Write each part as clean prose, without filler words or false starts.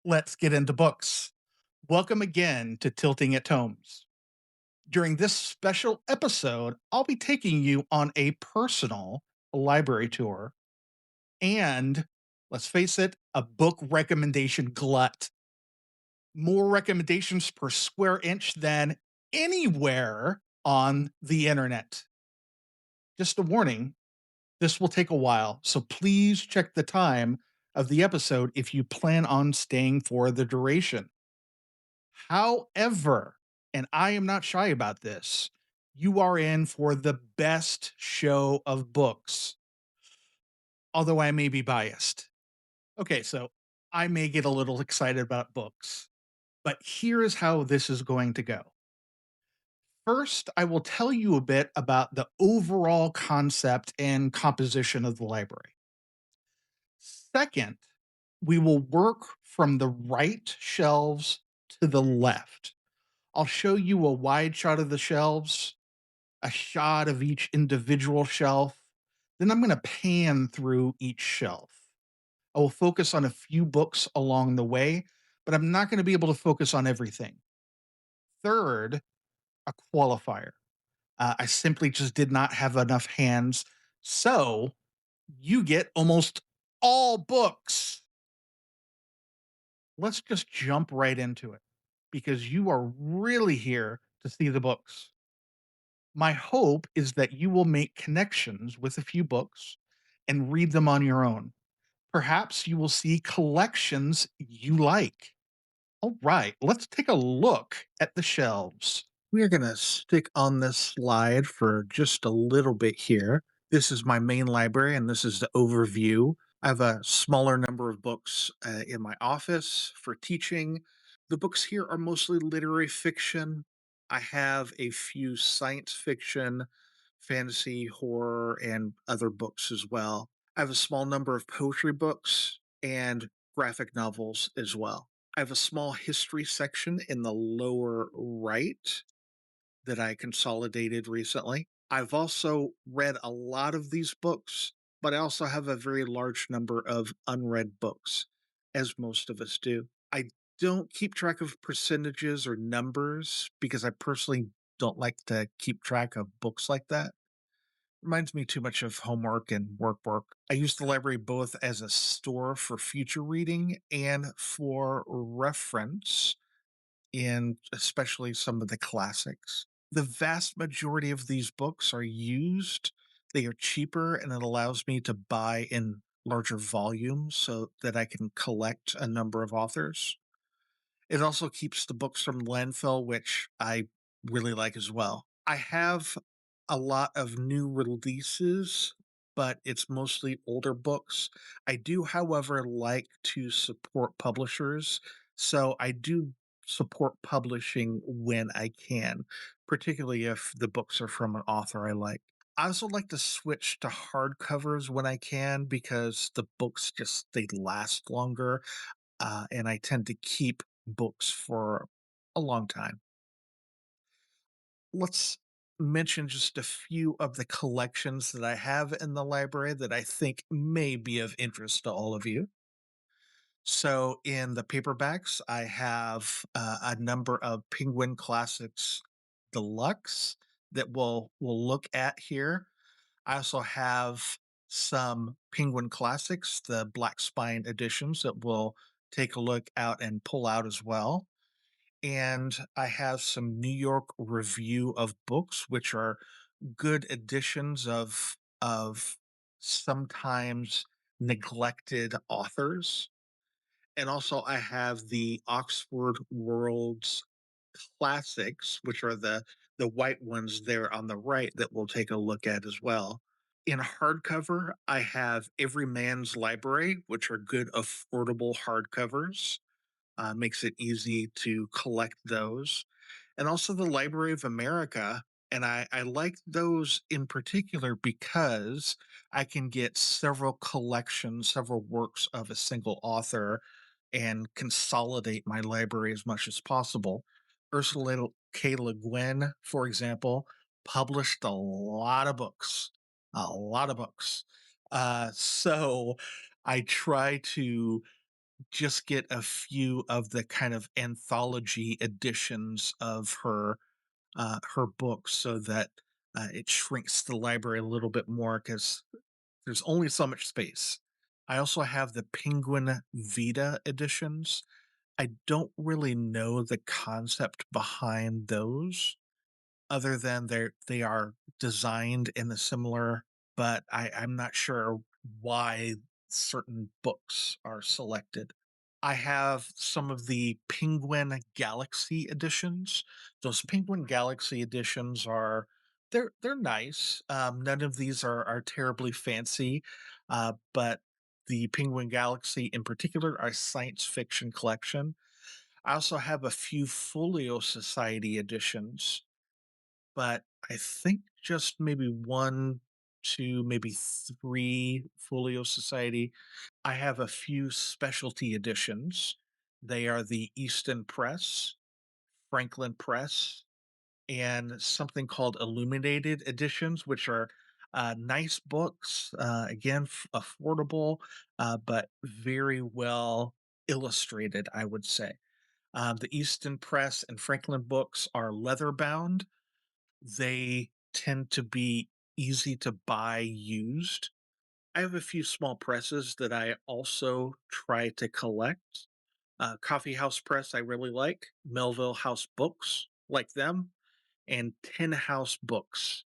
Let's get into books. Welcome again to Tilting at Tomes. During this special episode, I'll be taking you on a personal library tour and, let's face it, a book recommendation glut. More recommendations per square inch than anywhere on the internet. Just a warning, this will take a while, so please check the time of the episode if you plan on staying for the duration. However, and I am not shy about this, you are in for the best show of books, although I may be biased. Okay, so I may get a little excited about books, but here is how this is going to go. First, I will tell you a bit about the overall concept and composition of the library. Second, we will work from the right shelves to the left. I'll show you a wide shot of the shelves, a shot of each individual shelf. Then I'm going to pan through each shelf. I will focus on a few books along the way, but I'm not going to be able to focus on everything. Third, a qualifier. I simply just did not have enough hands. So you get almost all books. Let's just jump right into it because you are really here to see the books. My hope is that you will make connections with a few books and read them on your own. Perhaps you will see collections you like. All right, let's take a look at the shelves. We are going to stick on this slide for just a little bit here. This is my main library, and this is the overview. I have a smaller number of books in my office for teaching. The books here are mostly literary fiction. I have a few science fiction, fantasy, horror, and other books as well. I have a small number of poetry books and graphic novels as well. I have a small history section in the lower right that I consolidated recently. I've also read a lot of these books, but I also have a very large number of unread books, as most of us do. I don't keep track of percentages or numbers because I personally don't like to keep track of books like that. Reminds me too much of homework and work. I use the library both as a store for future reading and for reference in especially some of the classics. The vast majority of these books are used. They are cheaper and it allows me to buy in larger volumes so that I can collect a number of authors. It also keeps the books from landfill, which I really like as well. I have a lot of new releases, but it's mostly older books. I do, however, like to support publishers. So I do support publishing when I can, particularly if the books are from an author I like. I also like to switch to hardcovers when I can because the books just they last longer, and I tend to keep books for a long time. Let's mention just a few of the collections that I have in the library that I think may be of interest to all of you. So, in the paperbacks, I have a number of Penguin Classics Deluxe that we'll look at here. I also have some Penguin Classics, the Black Spine editions that we'll take a look out and pull out as well. And I have some New York Review of Books, which are good editions of sometimes neglected authors. And also I have the Oxford World's Classics, which are the white ones there on the right that we'll take a look at as well. In hardcover, I have Every Man's Library, which are good, affordable hardcovers. Makes it easy to collect those. And also the Library of America. And I like those in particular because I can get several collections, several works of a single author and consolidate my library as much as possible. Ursula K. Le Guin, for example, published a lot of books, a lot of books. So I try to just get a few of the kind of anthology editions of her books so that it shrinks the library a little bit more because there's only so much space. I also have the Penguin Vita editions. I don't really know the concept behind those other than they are designed in a similar, but I'm not sure why certain books are selected. I have some of the Penguin Galaxy editions. Those Penguin Galaxy editions are they're nice. None of these are terribly fancy, but the Penguin Galaxy in particular are science fiction collection. I also have a few Folio Society editions, but I think just maybe one, two, maybe three Folio Society. I have a few specialty editions. They are the Easton Press, Franklin Press, and something called Illuminated editions, which are nice books. Again, affordable, but very well illustrated, I would say. The Easton Press and Franklin books are leather bound. They tend to be easy to buy used. I have a few small presses that I also try to collect. Coffee House Press, I really like. Melville House Books, like them. And Tin House Books,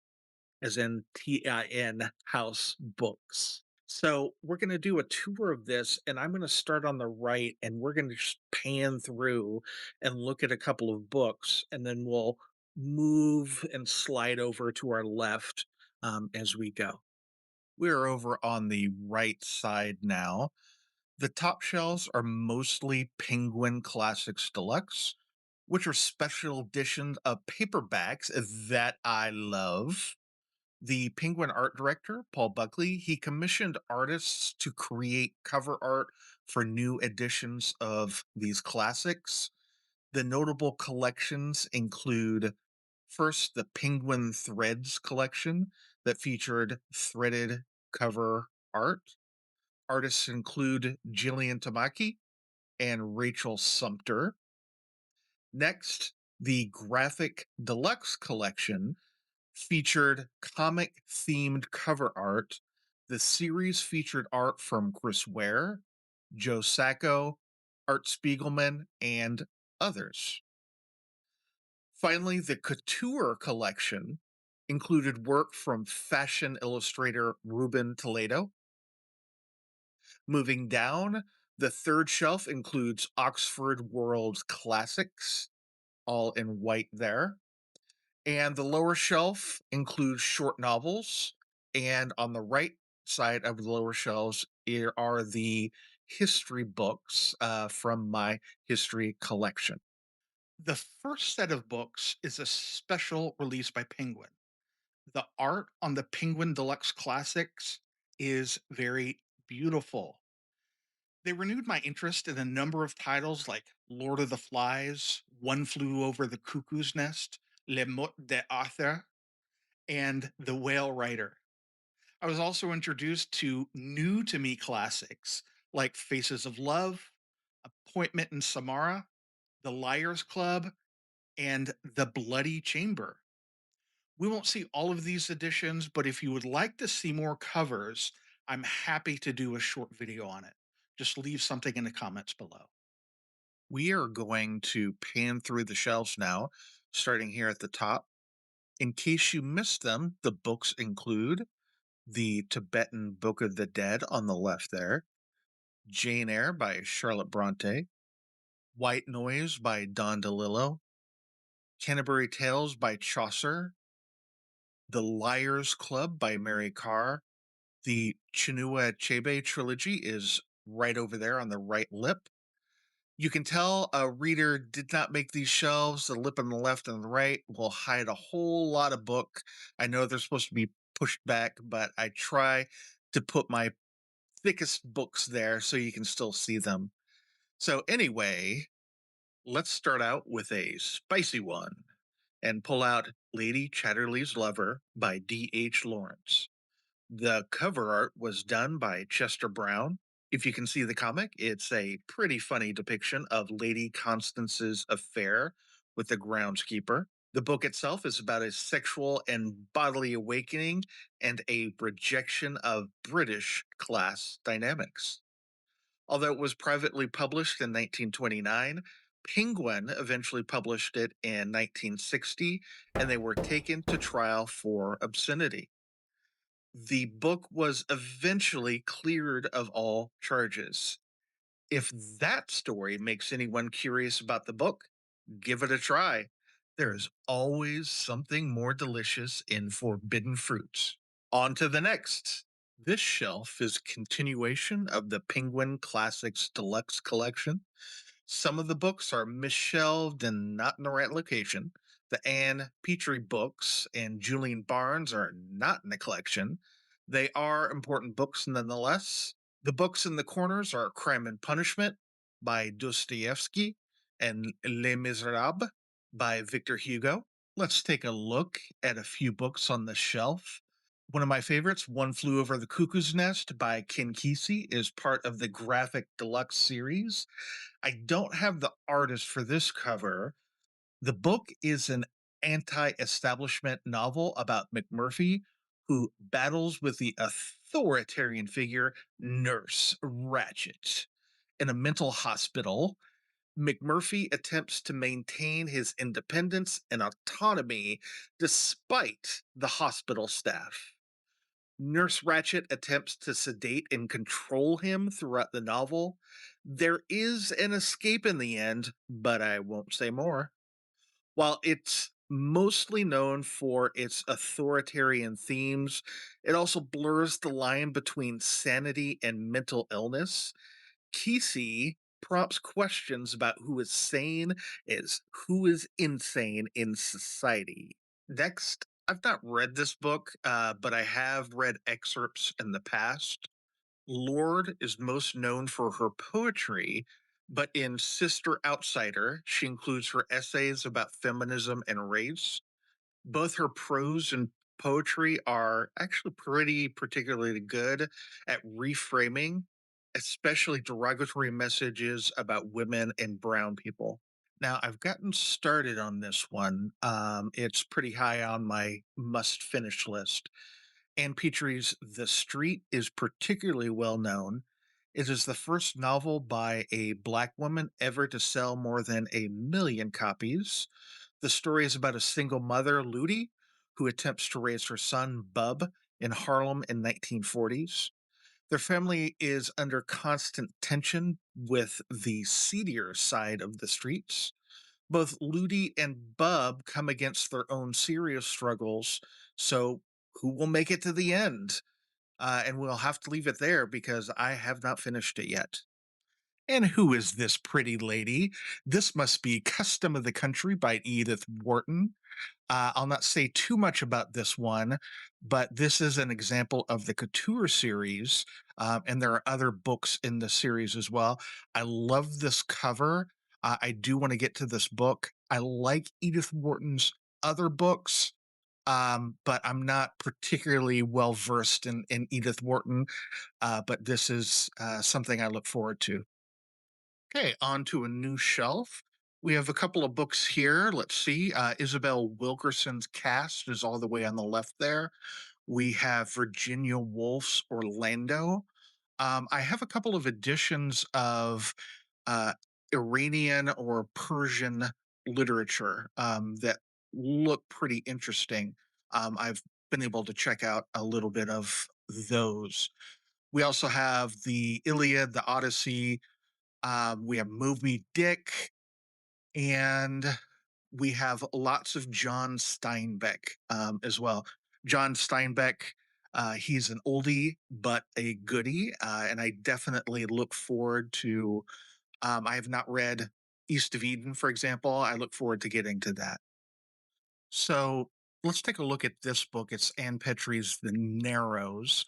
as in TIN House Books. So we're going to do a tour of this, and I'm going to start on the right, and we're going to just pan through and look at a couple of books, and then we'll move and slide over to our left as we go. We're over on the right side now. The top shelves are mostly Penguin Classics Deluxe, which are special editions of paperbacks that I love. The Penguin art director, Paul Buckley, he commissioned artists to create cover art for new editions of these classics. The notable collections include first the Penguin Threads collection that featured threaded cover art. Artists include Gillian Tamaki and Rachel Sumter. Next, the Graphic Deluxe collection featured comic themed cover art. The series featured art from Chris Ware, Joe Sacco, Art Spiegelman, and others. Finally, the Couture collection included work from fashion illustrator Ruben Toledo. Moving down, the third shelf includes Oxford World Classics, all in white there. And the lower shelf includes short novels. And on the right side of the lower shelves are the history books from my history collection. The first set of books is a special release by Penguin. The art on the Penguin Deluxe Classics is very beautiful. They renewed my interest in a number of titles like Lord of the Flies, One Flew Over the Cuckoo's Nest, Le Mot d'Arthur, and The Whale Rider. I was also introduced to new to me classics like Faces of Love, Appointment in Samara, The Liars Club, and The Bloody Chamber. We won't see all of these editions, but if you would like to see more covers, I'm happy to do a short video on it. Just leave something in the comments below. We are going to pan through the shelves now, starting here at the top. In case you missed them, the books include the Tibetan Book of the Dead on the left there, Jane Eyre by Charlotte Bronte, White Noise by Don DeLillo, Canterbury Tales by Chaucer, The Liars Club by Mary Carr. The Chinua Achebe trilogy is right over there on the right lip. You can tell a reader did not make these shelves. The lip on the left and the right will hide a whole lot of book. I know they're supposed to be pushed back, but I try to put my thickest books there so you can still see them. So, anyway, let's start out with a spicy one and pull out Lady Chatterley's Lover by D.H. Lawrence. The cover art was done by Chester Brown. If you can see the comic, it's a pretty funny depiction of Lady Constance's affair with the groundskeeper. The book itself is about a sexual and bodily awakening and a rejection of British class dynamics. Although it was privately published in 1929, Penguin eventually published it in 1960, and they were taken to trial for obscenity. The book was eventually cleared of all charges. If that story makes anyone curious about the book, give it a try. There is always something more delicious in forbidden fruits. On to the next. This shelf is continuation of the Penguin Classics Deluxe collection. Some of the books are misshelved and not in the right location. The Anne Petry books and Julian Barnes are not in the collection. They are important books nonetheless. The books in the corners are Crime and Punishment by Dostoevsky and Les Miserables by Victor Hugo. Let's take a look at a few books on the shelf. One of my favorites, One Flew Over the Cuckoo's Nest by Ken Kesey, is part of the Graphic Deluxe series. I don't have the artist for this cover. The book is an anti establishment novel about McMurphy, who battles with the authoritarian figure Nurse Ratchet. In a mental hospital, McMurphy attempts to maintain his independence and autonomy despite the hospital staff. Nurse Ratchet attempts to sedate and control him throughout the novel. There is an escape in the end, but I won't say more. While it's mostly known for its authoritarian themes, it also blurs the line between sanity and mental illness. Kesey prompts questions about who is sane is who is insane in society. Next, I've not read this book, but I have read excerpts in the past. Lord is most known for her poetry, but in Sister Outsider, she includes her essays about feminism and race. Both her prose and poetry are actually pretty particularly good at reframing, especially derogatory messages about women and brown people. Now, I've gotten started on this one. It's pretty high on my must finish list. Anne Petry's The Street is particularly well known. It is the first novel by a Black woman ever to sell more than 1 million copies. The story is about a single mother, Ludi, who attempts to raise her son, Bub, in Harlem in 1940s. Their family is under constant tension with the seedier side of the streets. Both Ludi and Bub come against their own serious struggles, so who will make it to the end? And we'll have to leave it there because I have not finished it yet. And who is this pretty lady? This must be Custom of the Country by Edith Wharton. I'll not say too much about this one, but this is an example of the Couture series, and there are other books in the series as well. I love this cover. I do want to get to this book. I like Edith Wharton's other books, but I'm not particularly well versed in Edith Wharton. But this is something I look forward to. Okay, on to a new shelf. We have a couple of books here. Let's see. Isabel Wilkerson's Cast is all the way on the left there. We have Virginia Woolf's Orlando. I have a couple of editions of uh, Iranian or Persian literature that look pretty interesting. I've been able to check out a little bit of those. We also have the Iliad, the Odyssey, we have Moby Dick, and we have lots of John Steinbeck as well. John Steinbeck, he's an oldie but a goodie, and I definitely look forward to. I have not read East of Eden, for example. I look forward to getting to that. So let's take a look at this book. It's Anne Petry's The Narrows.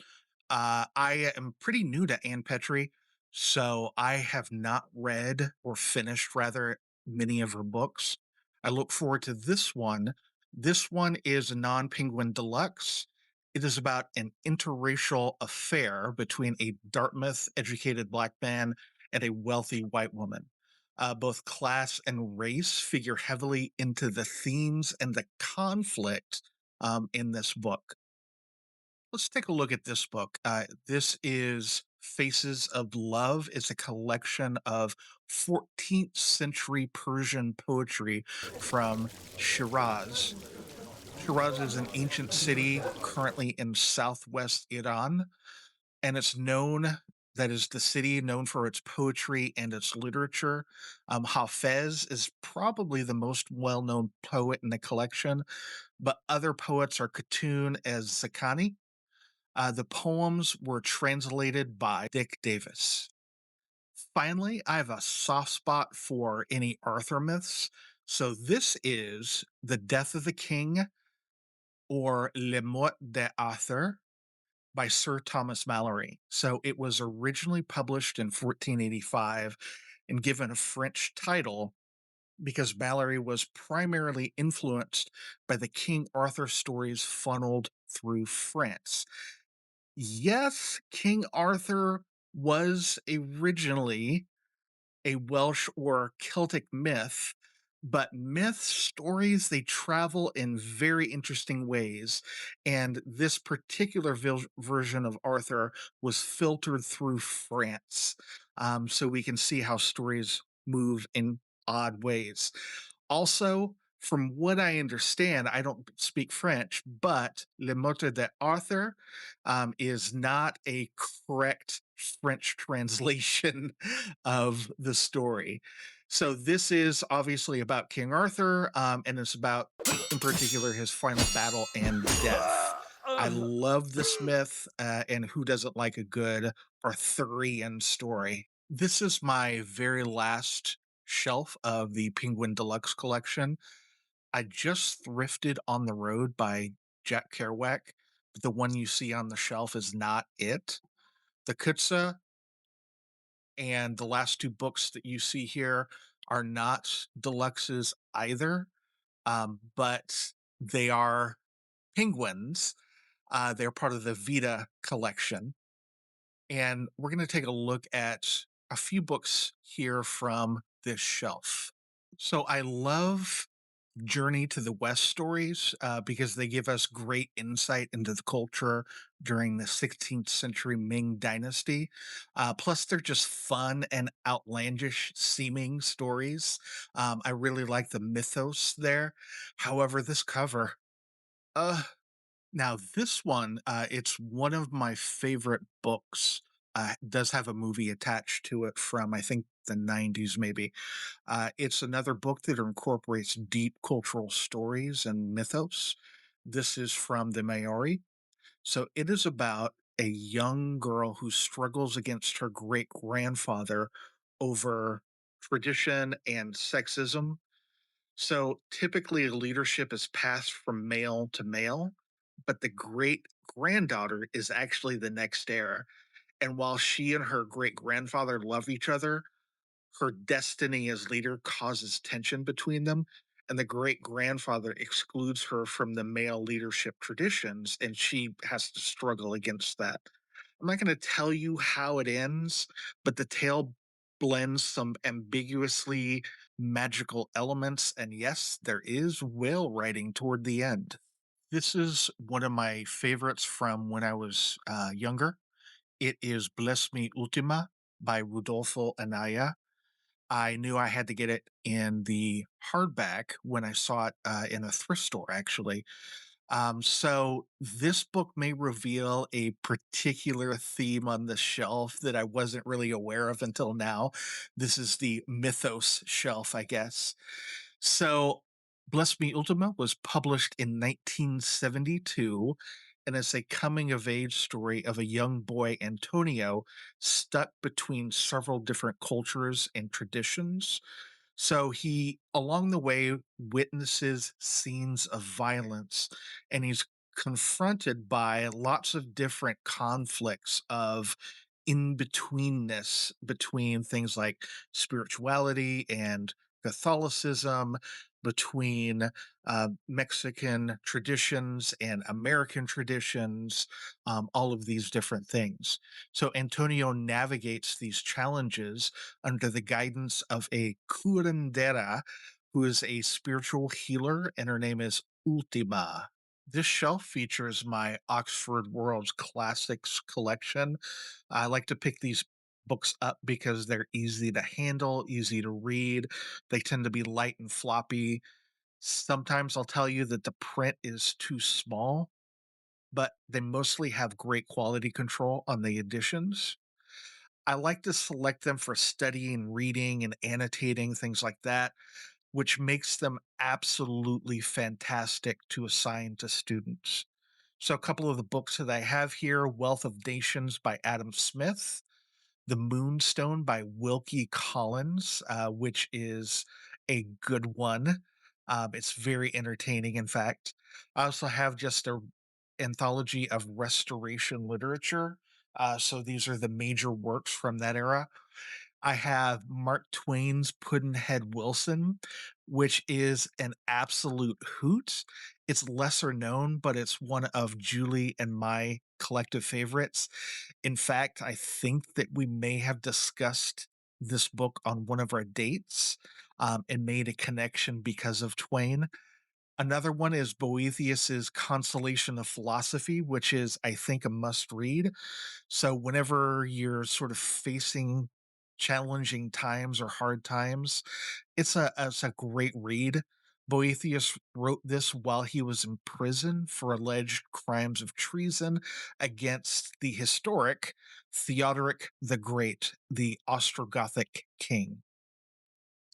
I am pretty new to Anne Petry, so I have not read or finished, rather, many of her books. I look forward to this one. This one is a non Penguin Deluxe. It is about an interracial affair between a Dartmouth educated black man and a wealthy white woman. Both class and race figure heavily into the themes and the conflict in this book. Let's take a look at this book. This is Faces of Love. It's a collection of 14th century Persian poetry from Shiraz. Shiraz is an ancient city currently in southwest Iran, and it's known that is the city known for its poetry and its literature. Hafez is probably the most well known poet in the collection, but other poets are Khatun as Zakani. The poems were translated by Dick Davis. Finally, I have a soft spot for any Arthur myths. So this is The Death of the King or Le Mort d'Arthur by Sir Thomas Malory. So it was originally published in 1485 and given a French title because Malory was primarily influenced by the King Arthur stories funneled through France. Yes, King Arthur was originally a Welsh or Celtic myth, but myth stories, they travel in very interesting ways. And this particular version of Arthur was filtered through France. So we can see how stories move in odd ways. Also, from what I understand, I don't speak French, but Le Morte d'Arthur is not a correct French translation of the story. So this is obviously about King Arthur, and it's about, in particular, his final battle and death. I love this myth, and who doesn't like a good Arthurian story? This is my very last shelf of the Penguin Deluxe collection. I just thrifted On the Road by Jack Kerouac, but the one you see on the shelf is not it. The Kutsa and the last two books that you see here are not deluxes either, but they are penguins. They're part of the Vita collection. And we're going to take a look at a few books here from this shelf. So I love Journey to the West stories because they give us great insight into the culture during the 16th century Ming Dynasty. Plus, they're just fun and outlandish seeming stories. I really like the mythos there. However, this cover, uh, now this one, it's one of my favorite books. Does have a movie attached to it from I think the 90s maybe. It's another book that incorporates deep cultural stories and mythos. This is from the Maori. So it is about a young girl who struggles against her great grandfather over tradition and sexism. So typically, leadership is passed from male to male, but the great granddaughter is actually the next heir. And while she and her great grandfather love each other, her destiny as leader causes tension between them, and the great grandfather excludes her from the male leadership traditions, and she has to struggle against that. I'm not going to tell you how it ends, but the tale blends some ambiguously magical elements, and yes, there is whale writing toward the end. This is one of my favorites from when I was younger. It is Bless Me Ultima by Rudolfo Anaya. I knew I had to get it in the hardback when I saw it in a thrift store, actually. So this book may reveal a particular theme on the shelf that I wasn't really aware of until now. This is the mythos shelf, I guess. So Bless Me Ultima was published in 1972, and it's a coming of age story of a young boy, Antonio, stuck between several different cultures and traditions. So he, along the way, witnesses scenes of violence and he's confronted by lots of different conflicts of in betweenness between things like spirituality and Catholicism, between Mexican traditions and American traditions, all of these different things. So Antonio navigates these challenges under the guidance of a curandera, who is a spiritual healer, and her name is Ultima. This shelf features my Oxford World's Classics collection. I like to pick these books up because they're easy to handle, easy to read. They tend to be light and floppy. Sometimes I'll tell you that the print is too small, but they mostly have great quality control on the editions. I like to select them for studying, reading, and annotating, things like that, which makes them absolutely fantastic to assign to students. So, a couple of the books that I have here: Wealth of Nations by Adam Smith, The Moonstone by Wilke Collins, which is a good one. It's very entertaining, in fact. I also have just a anthology of restoration literature. So these are the major works from that era. I have Mark Twain's Pudd'nhead Wilson, which is an absolute hoot. It's lesser known, but it's one of Julie and my collective favorites. In fact, I think that we may have discussed this book on one of our dates, and made a connection because of Twain. Another one is Boethius's Consolation of Philosophy, which is, I think, a must read. So whenever you're sort of facing challenging times or hard times, it's a great read. Boethius wrote this while he was in prison for alleged crimes of treason against the historic Theodoric the Great, the Ostrogothic king.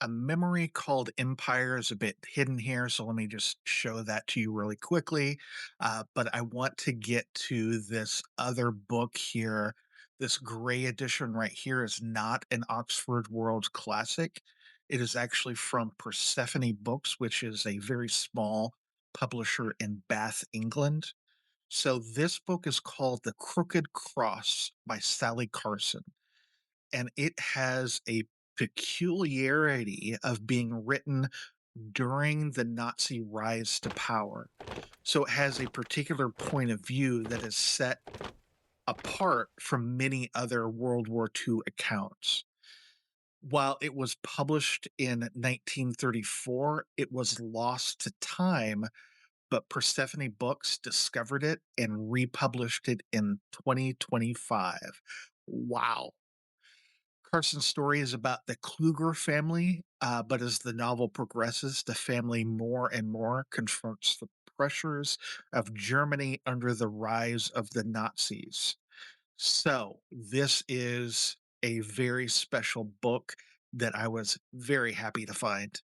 A memory called Empire is a bit hidden here, so let me just show that to you really quickly. But I want to get to this other book here. This gray edition right here is not an Oxford World Classic. It is actually from Persephone Books, which is a very small publisher in Bath, England. So this book is called The Crooked Cross by Sally Carson, and it has a peculiarity of being written during the Nazi rise to power. So it has a particular point of view that is set apart from many other World War II accounts. While it was published in 1934, it was lost to time, but Persephone Books discovered it and republished it in 2025. Wow. Carson's story is about the Kluger family, but as the novel progresses, the family more and more confronts the pressures of Germany under the rise of the Nazis. So, this is a very special book that I was very happy to find.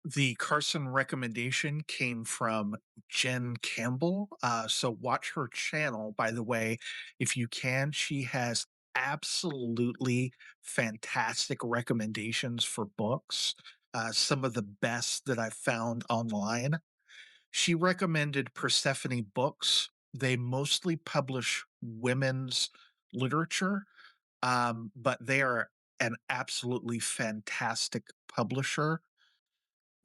The Carson recommendation came from Jen Campbell. So watch her channel, by the way, if you can. She has absolutely fantastic recommendations for books, some of the best that I've found online. She recommended Persephone Books. They mostly publish women's literature, but they are an absolutely fantastic publisher.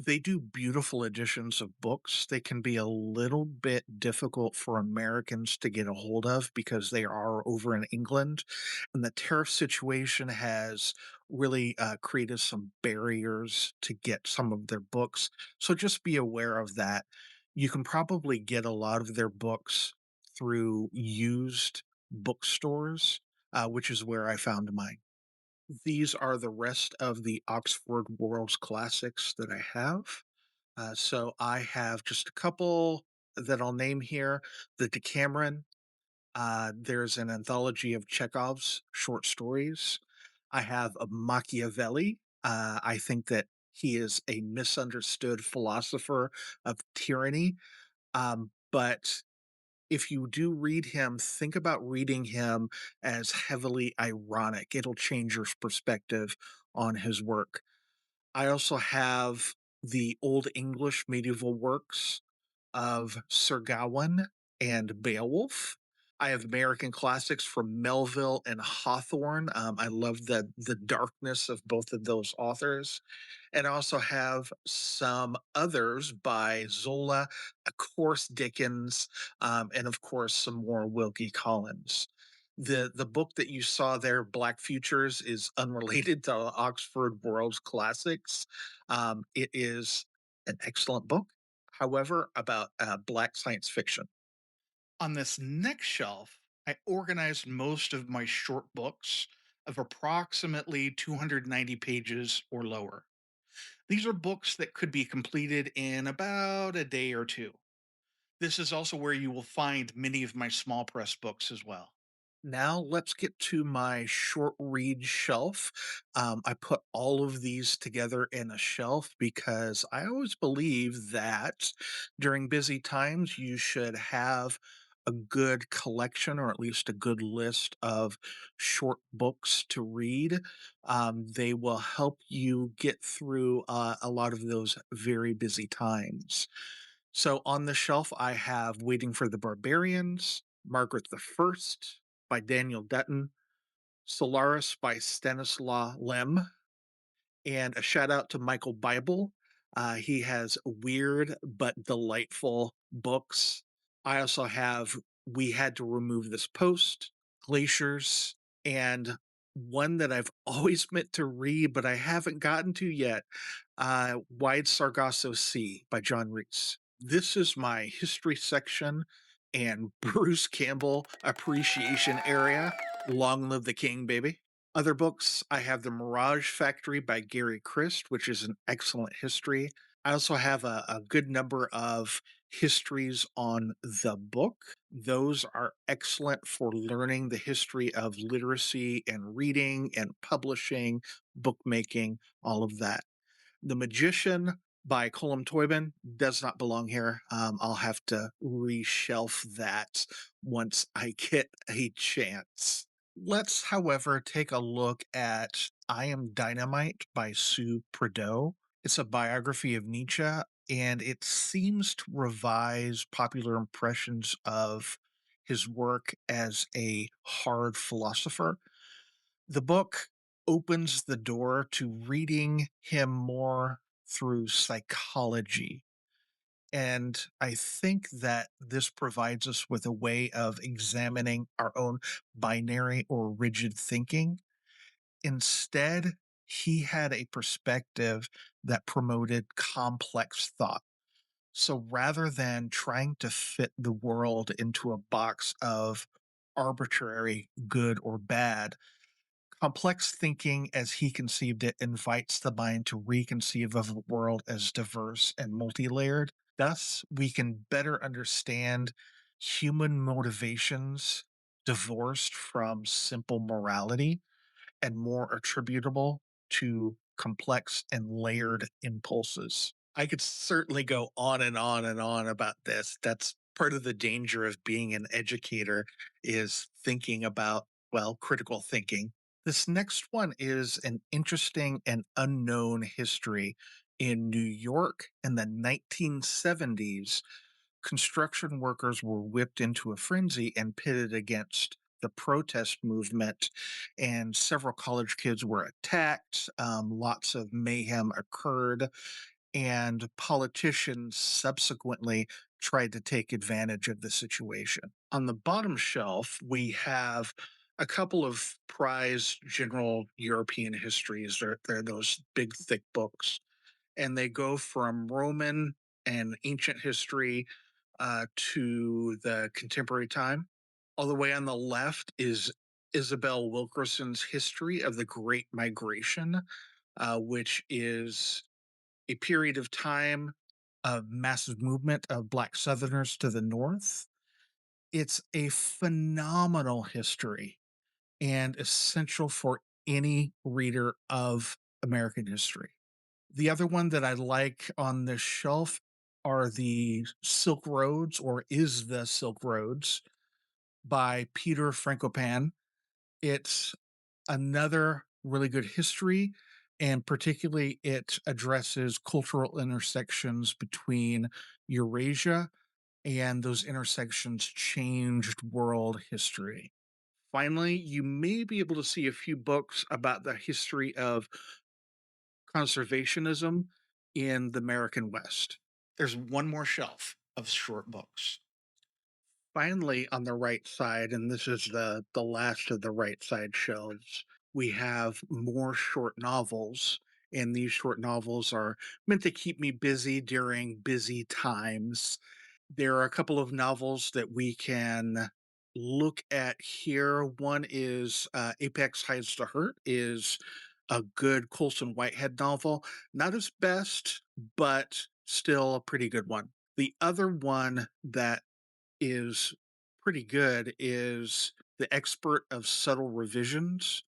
They do beautiful editions of books. They can be a little bit difficult for Americans to get a hold of because they are over in England, and the tariff situation has really created some barriers to get some of their books. So just be aware of that. You can probably get a lot of their books through used bookstores, which is where I found mine. These are the rest of the Oxford World's Classics that I have. So I have just a couple that I'll name here. The Decameron. There's an anthology of Chekhov's short stories. I have a Machiavelli. I think that he is a misunderstood philosopher of tyranny. But if you do read him, think about reading him as heavily ironic. It'll change your perspective on his work. I also have the Old English medieval works of Sir Gawain and Beowulf. I have American classics from Melville and Hawthorne. I love the darkness of both of those authors, and I also have some others by Zola, of course Dickens, and of course some more Wilke Collins. The book that you saw there, Black Futures, is unrelated to Oxford World's Classics. It is an excellent book, however, about Black science fiction. On this next shelf, I organized most of my short books of approximately 290 pages or lower. These are books that could be completed in about a day or two. This is also where you will find many of my small press books as well. Now let's get to my short read shelf. I put all of these together in a shelf because I always believe that during busy times, you should have a good collection or at least a good list of short books to read. They will help you get through a lot of those very busy times. So on the shelf, I have Waiting for the Barbarians, Margaret the First by Daniel Dutton, Solaris by Stanislaw Lem, and a shout out to Michael Bible. He has weird but delightful books. I also have We Had to Remove This Post, Glaciers, and one that I've always meant to read, but I haven't gotten to yet, Wide Sargasso Sea by John Reese. This is my history section and Bruce Campbell appreciation area. Long live the king, baby. Other books, I have The Mirage Factory by Gary Christ, which is an excellent history. I also have a good number of histories on the book. Those are excellent for learning the history of literacy and reading and publishing, bookmaking, all of that. The Magician by Colm Toibin does not belong here. I'll have to reshelf that once I get a chance. Let's, however, take a look at I Am Dynamite by Sue Prideaux. It's a biography of Nietzsche, and it seems to revise popular impressions of his work as a hard philosopher. The book opens the door to reading him more through psychology. And I think that this provides us with a way of examining our own binary or rigid thinking. Instead, he had a perspective that promoted complex thought. So rather than trying to fit the world into a box of arbitrary good or bad, complex thinking, as he conceived it, invites the mind to reconceive of a world as diverse and multi-layered. Thus, we can better understand human motivations divorced from simple morality and more attributable to complex and layered impulses. I could certainly go on and on and on about this. That's part of the danger of being an educator is thinking about, well, critical thinking. This next one is an interesting and unknown history. In New York in the 1970s, construction workers were whipped into a frenzy and pitted against the protest movement, and several college kids were attacked. Lots of mayhem occurred, and politicians subsequently tried to take advantage of the situation. On the bottom shelf, we have a couple of prized general European histories. They're those big, thick books, and they go from Roman and ancient history to the contemporary time. All the way on the left is Isabel Wilkerson's History of the Great Migration, which is a period of time of massive movement of Black Southerners to the north. It's a phenomenal history and essential for any reader of American history. The other one that I like on this shelf are the Silk Roads, or Is the Silk Roads by Peter Frankopan. It's another really good history, and particularly it addresses cultural intersections between Eurasia and those intersections changed world history. Finally, you may be able to see a few books about the history of conservationism in the American West. There's one more shelf of short books. Finally, on the right side, and this is the last of the right side shelves, we have more short novels. And these short novels are meant to keep me busy during busy times. There are a couple of novels that we can look at here. One is Apex Hides the Hurt, is a good Colson Whitehead novel. Not his best, but still a pretty good one. The other one that is pretty good is The Expert of Subtle Revisions,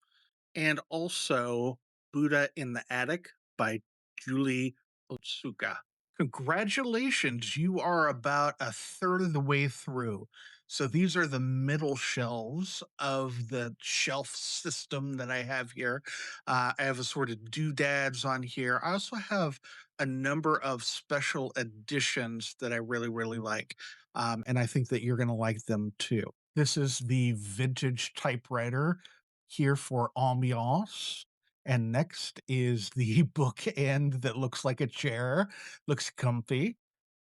and also Buddha in the Attic by Julie Otsuka. Congratulations, you are about a third of the way through. So these are the middle shelves of the shelf system that I have here. I have a sort of doodads on here. I also have a number of special editions that I really, really like. And I think that you're going to like them too. This is the vintage typewriter here for ambiance. And next is the bookend that looks like a chair, looks comfy.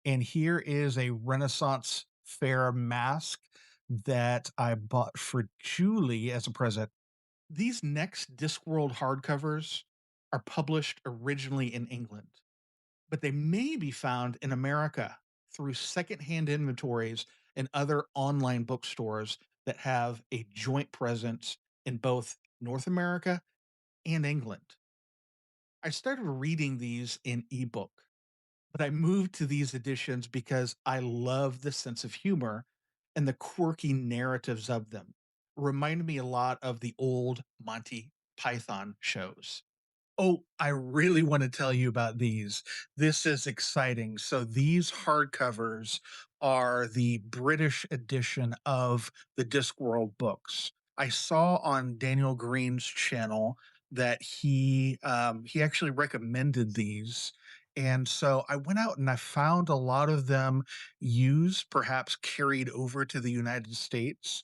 And here is a Renaissance fair mask that I bought for Julie as a present. These next Discworld hardcovers are published originally in England, but they may be found in America through secondhand inventories and other online bookstores that have a joint presence in both North America and England. I started reading these in ebook, but I moved to these editions because I love the sense of humor and the quirky narratives of them. Reminded me a lot of the old Monty Python shows. Oh, I really want to tell you about these. This is exciting. So, these hardcovers are the British edition of the Discworld books. I saw on Daniel Green's channel that he actually recommended these. And so I went out and I found a lot of them used, perhaps carried over to the United States.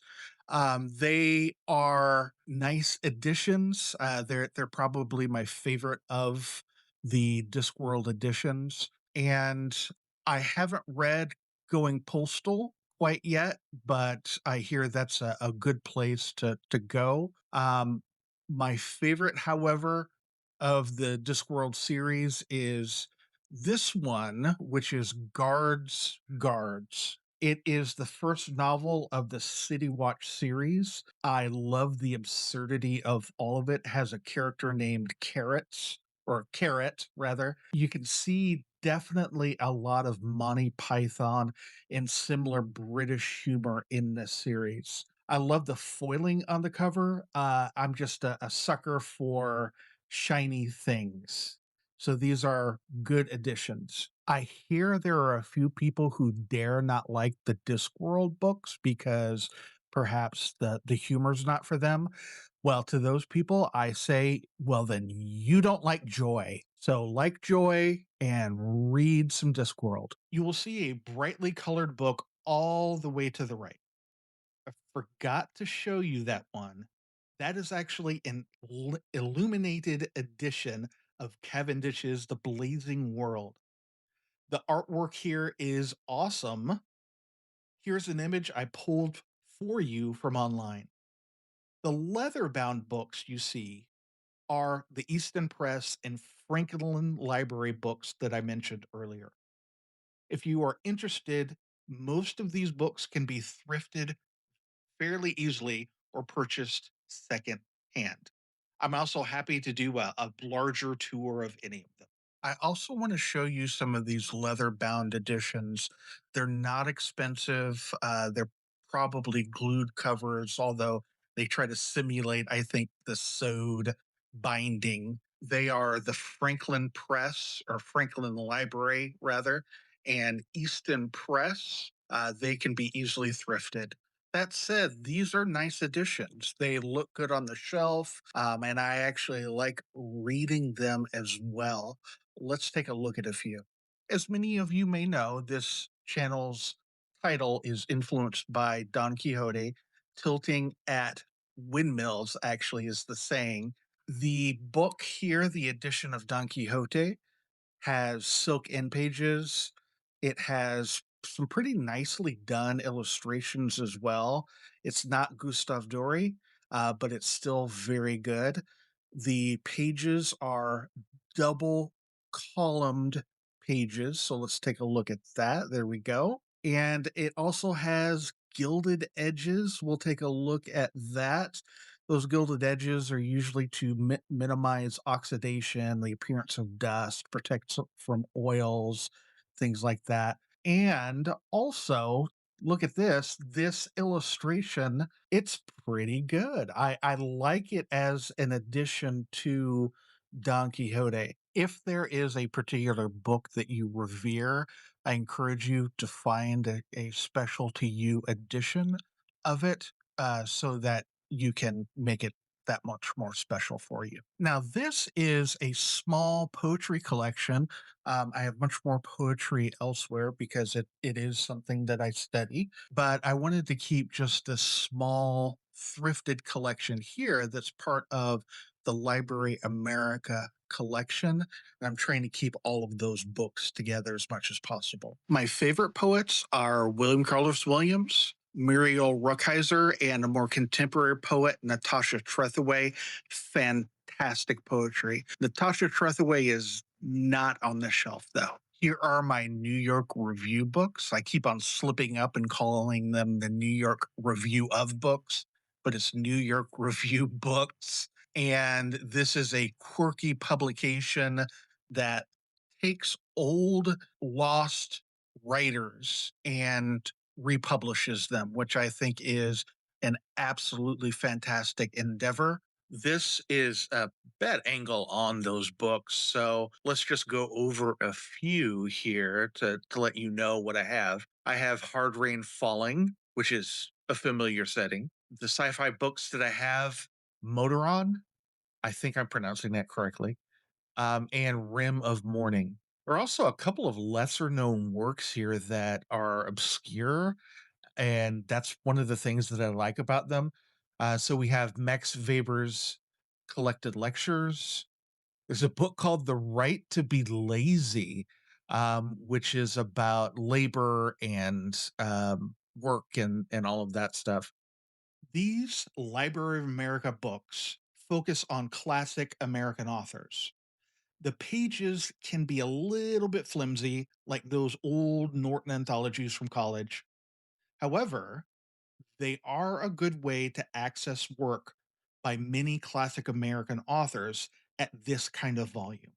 They are nice additions. They're probably my favorite of the Discworld editions, and I haven't read Going Postal quite yet, but I hear that's a good place to go. My favorite, however, of the Discworld series is this one, which is Guards. It is the first novel of the City Watch series. I love the absurdity of all of it. Has a character named Carrots, or Carrot, rather. You can see definitely a lot of Monty Python and similar British humor in this series. I love the foiling on the cover. I'm just a sucker for shiny things. So these are good additions. I hear there are a few people who dare not like the Discworld books because perhaps the humor's not for them. Well, to those people, I say, well, then you don't like joy. So like joy and read some Discworld. You will see a brightly colored book all the way to the right. I forgot to show you that one. That is actually an illuminated edition of Cavendish's The Blazing World. The artwork here is awesome. Here's an image I pulled for you from online. The leather bound books you see are the Easton Press and Franklin Library books that I mentioned earlier. If you are interested, most of these books can be thrifted fairly easily or purchased second hand. I'm also happy to do a larger tour of any of them. I also want to show you some of these leather bound editions. They're not expensive. They're probably glued covers, although they try to simulate, I think, the sewed binding. They are the Franklin Press, or Franklin Library, rather, and Easton Press. They can be easily thrifted. That said, these are nice additions. They look good on the shelf, and I actually like reading them as well. Let's take a look at a few. As many of you may know, this channel's title is influenced by Don Quixote. Tilting at windmills, actually, is the saying. The book here, the edition of Don Quixote, has silk end pages. It has some pretty nicely done illustrations as well. It's not Gustave Doré, but it's still very good. The pages are double columned pages. So let's take a look at that. There we go. And it also has gilded edges. We'll take a look at that. Those gilded edges are usually to minimize oxidation, the appearance of dust, protect from oils, things like that. And also, look at this illustration, it's pretty good. I like it as an addition to Don Quixote. If there is a particular book that you revere, I encourage you to find a special to you edition of it, so that you can make it that much more special for you. Now, this is a small poetry collection. I have much more poetry elsewhere because it is something that I study, but I wanted to keep just a small thrifted collection here that's part of the Library America collection. And I'm trying to keep all of those books together as much as possible. My favorite poets are William Carlos Williams, Muriel Rukeyser, and a more contemporary poet, Natasha Trethewey. Fantastic poetry. Natasha Trethewey is not on the shelf, though. Here are my New York Review books. I keep on slipping up and calling them the New York Review of Books, but it's New York Review Books. And this is a quirky publication that takes old, lost writers and republishes them, which I think is an absolutely fantastic endeavor. This is a bad angle on those books, so let's just go over a few here to let you know what I have. I have Hard Rain Falling, which is a familiar setting. The sci-fi books that I have, Motoron, I think I'm pronouncing that correctly, and Rim of Morning. There are also a couple of lesser known works here that are obscure, and that's one of the things that I like about them. So we have Max Weber's collected lectures. There's a book called The Right to Be Lazy, which is about labor and work and all of that stuff. These Library of America books focus on classic American authors. The pages can be a little bit flimsy, like those old Norton anthologies from college. However, they are a good way to access work by many classic American authors at this kind of volume.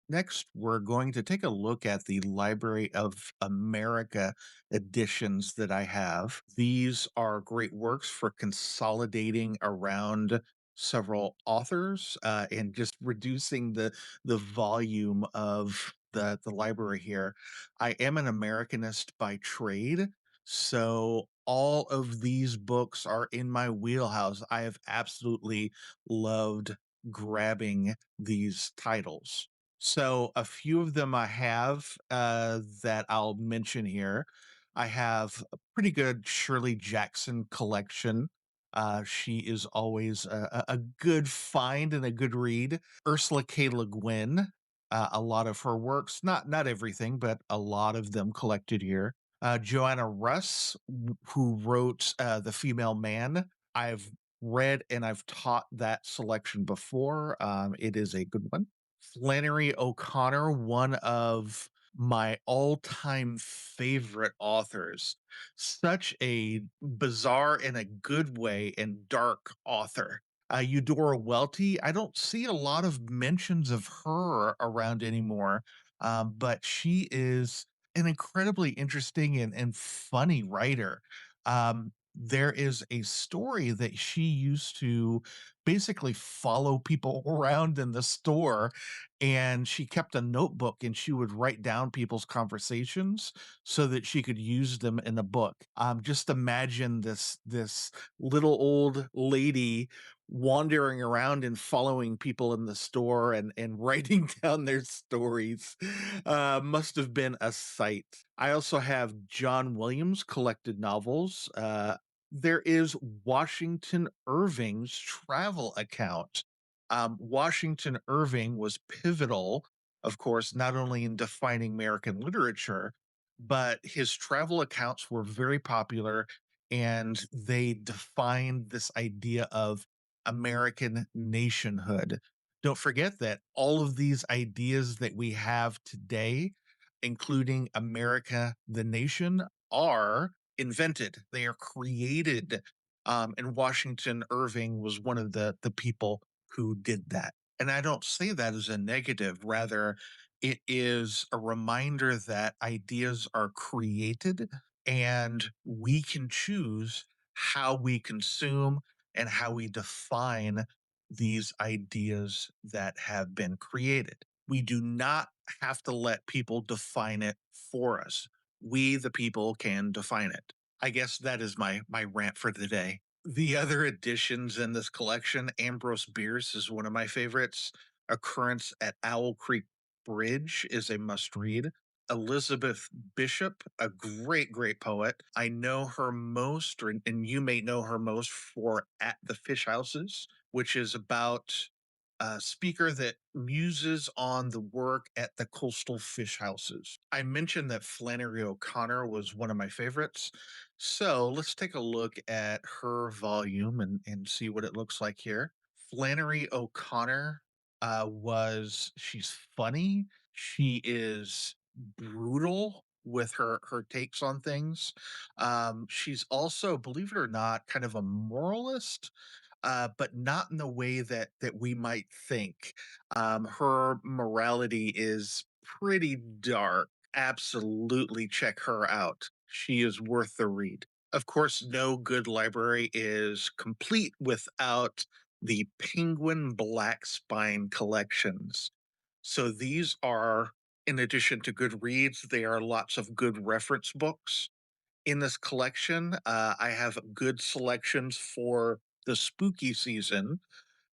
Next, we're going to take a look at the Library of America editions that I have. These are great works for consolidating around several authors, and just reducing the volume of the library here. I am an Americanist by trade, so all of these books are in my wheelhouse. I have absolutely loved grabbing these titles. So a few of them I have, that I'll mention here. I have a pretty good Shirley Jackson collection. She is always a good find and a good read. Ursula K. Le Guin, a lot of her works, not everything, but a lot of them collected here. Joanna Russ, who wrote The Female Man. I've read and I've taught that selection before. It is a good one. Flannery O'Connor, one of my all-time favorite authors. Such a bizarre in a good way and dark author. Eudora Welty, I don't see a lot of mentions of her around anymore, but she is an incredibly interesting and funny writer. There is a story that she used to basically follow people around in the store, and she kept a notebook and she would write down people's conversations so that she could use them in a book. Just imagine this little old lady wandering around and following people in the store and writing down their stories must have been a sight. I also have John Williams collected novels. There is Washington Irving's travel account. Washington Irving was pivotal, of course, not only in defining American literature, but his travel accounts were very popular and they defined this idea of American nationhood. Don't forget that all of these ideas that we have today, including America, the nation, are invented. They are created. And Washington Irving was one of the people who did that. And I don't say that as a negative. Rather, it is a reminder that ideas are created and we can choose how we consume and how we define these ideas that have been created. We do not have to let people define it for us. We, the people, can define it. I guess that is my rant for the day. The other additions in this collection, Ambrose Bierce is one of my favorites. Occurrence at Owl Creek Bridge is a must read. Elizabeth Bishop, a great poet. I know her most, and you may know her most for At the Fish Houses, which is about a speaker that muses on the work at the coastal fish houses. I mentioned that Flannery O'Connor was one of my favorites. So let's take a look at her volume and see what it looks like here. Flannery O'Connor she's funny. She is brutal with her takes on things. She's also, believe it or not, kind of a moralist, but not in the way that we might think. Her morality is pretty dark. Absolutely check her out. She is worth the read. Of course, no good library is complete without the Penguin Black Spine collections. So these are, in addition to good reads, they are lots of good reference books in this collection. I have good selections for the spooky season.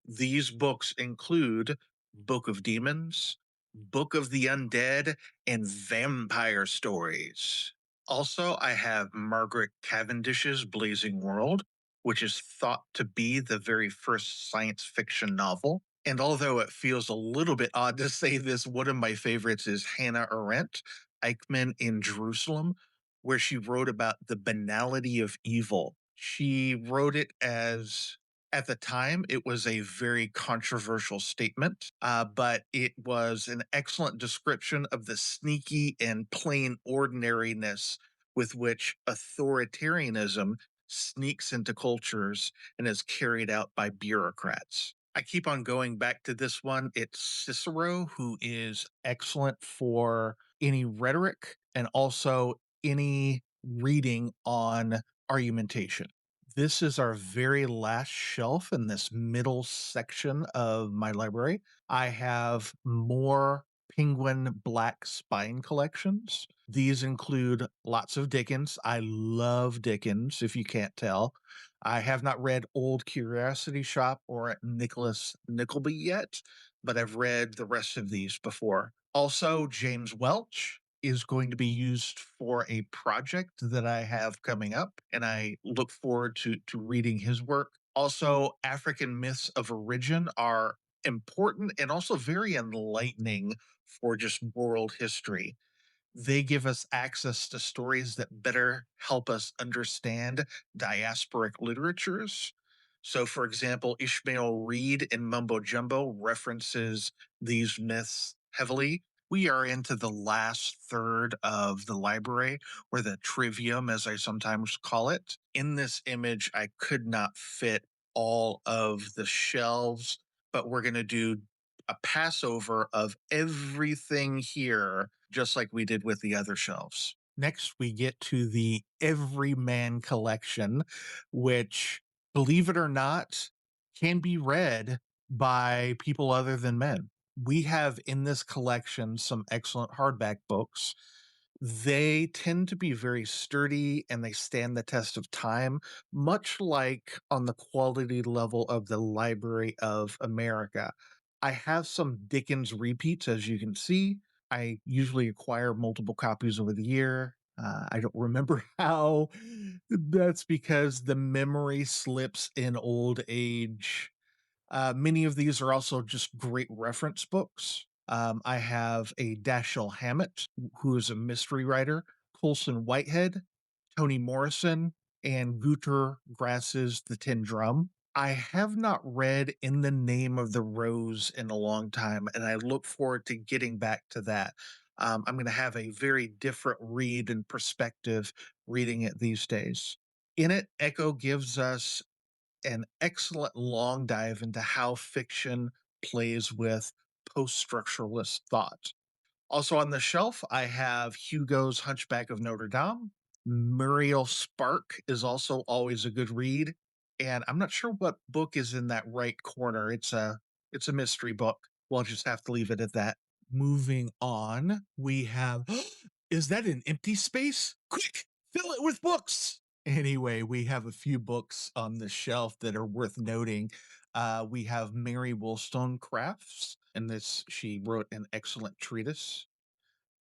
These books include Book of Demons, Book of the Undead, and Vampire Stories. Also, I have Margaret Cavendish's Blazing World, which is thought to be the very first science fiction novel. And although it feels a little bit odd to say this, one of my favorites is Hannah Arendt, Eichmann in Jerusalem, where she wrote about the banality of evil. She wrote it as, at the time, it was a very controversial statement, but it was an excellent description of the sneaky and plain ordinariness with which authoritarianism sneaks into cultures and is carried out by bureaucrats. I keep on going back to this one. It's Cicero, who is excellent for any rhetoric and also any reading on argumentation. This is our very last shelf in this middle section of my library. I have more Penguin Black Spine collections. These include lots of Dickens. I love Dickens, if you can't tell. I have not read Old Curiosity Shop or Nicholas Nickleby yet, but I've read the rest of these before. Also, James Welch is going to be used for a project that I have coming up, and I look forward to reading his work. Also, African myths of origin are important and also very enlightening for just world history. They give us access to stories that better help us understand diasporic literatures. So, for example, Ishmael Reed in Mumbo Jumbo references these myths heavily. We are into the last third of the library, or the trivium, as I sometimes call it. In this image, I could not fit all of the shelves, but we're going to do a passover of everything here, just like we did with the other shelves. Next, we get to the Everyman collection, which, believe it or not, can be read by people other than men. We have in this collection some excellent hardback books. They tend to be very sturdy and they stand the test of time, much like on the quality level of the Library of America. I have some Dickens repeats, as you can see. I usually acquire multiple copies over the year. I don't remember how. That's because the memory slips in old age. Many of these are also just great reference books. I have a Dashiell Hammett, who is a mystery writer, Colson Whitehead, Toni Morison, and Guter Grass's The Tin Drum. I have not read In the Name of the Rose in a long time, and I look forward to getting back to that. I'm going to have a very different read and perspective reading it these days. In it, Echo gives us an excellent long dive into how fiction plays with post structuralist thought. Also on the shelf, I have Hugo's Hunchback of Notre Dame. Muriel Spark is also always a good read. And I'm not sure what book is in that right corner. It's a mystery book. We'll just have to leave it at that. Moving on, we have is that an empty space? Quick, fill it with books. Anyway, we have a few books on the shelf that are worth noting. We have Mary Wollstonecraft's, and this she wrote an excellent treatise.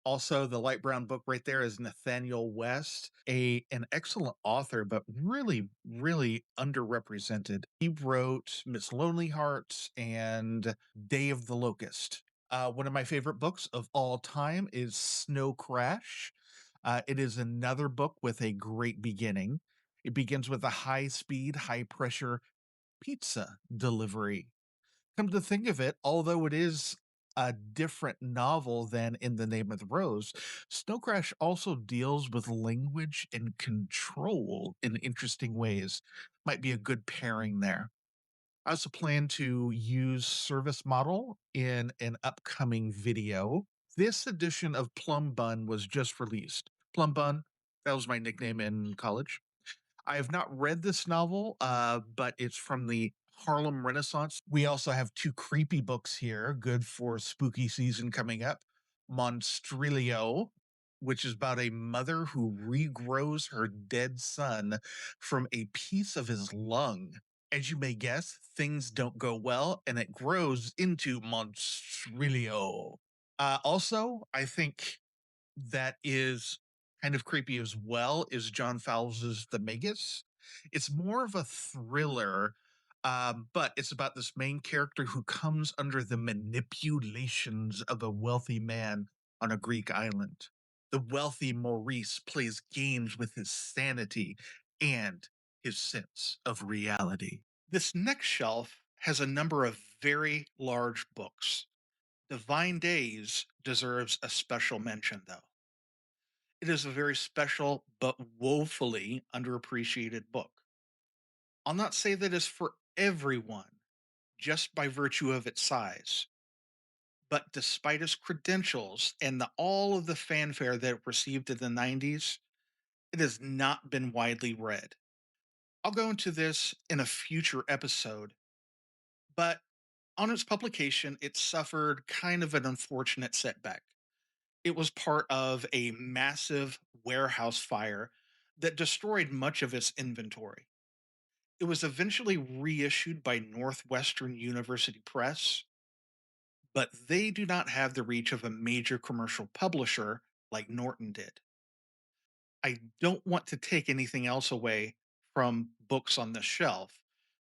Also, the light brown book right there is Nathaniel West, a an excellent author, but really, really underrepresented. He wrote Miss Lonely Hearts and Day of the Locust. One of my favorite books of all time is Snow Crash. It is another book with a great beginning. It begins with a high speed, high pressure pizza delivery. Come to think of it, although it is a different novel than In the Name of the Rose, Snow Crash also deals with language and control in interesting ways. Might be a good pairing there. I also plan to use Service Model in an upcoming video. This edition of Plum Bun was just released. Plum Bun, that was my nickname in college. I have not read this novel, but it's from the Harlem Renaissance. We also have two creepy books here, good for spooky season coming up. Monstrilio, which is about a mother who regrows her dead son from a piece of his lung. As you may guess, things don't go well, and it grows into Monstrilio. Also, I think that is kind of creepy as well is John Fowles's The Magus. It's more of a thriller, but it's about this main character who comes under the manipulations of a wealthy man on a Greek island. The wealthy Maurice plays games with his sanity and his sense of reality. This next shelf has a number of very large books. Divine Days deserves a special mention, though. It is a very special but woefully underappreciated book. I'll not say that it's for everyone just by virtue of its size, but despite its credentials and all of the fanfare that it received in the 90s, it has not been widely read. I'll go into this in a future episode, but on its publication, it suffered kind of an unfortunate setback. It was part of a massive warehouse fire that destroyed much of its inventory. It was eventually reissued by Northwestern University Press, but they do not have the reach of a major commercial publisher like Norton did. I don't want to take anything else away from books on the shelf.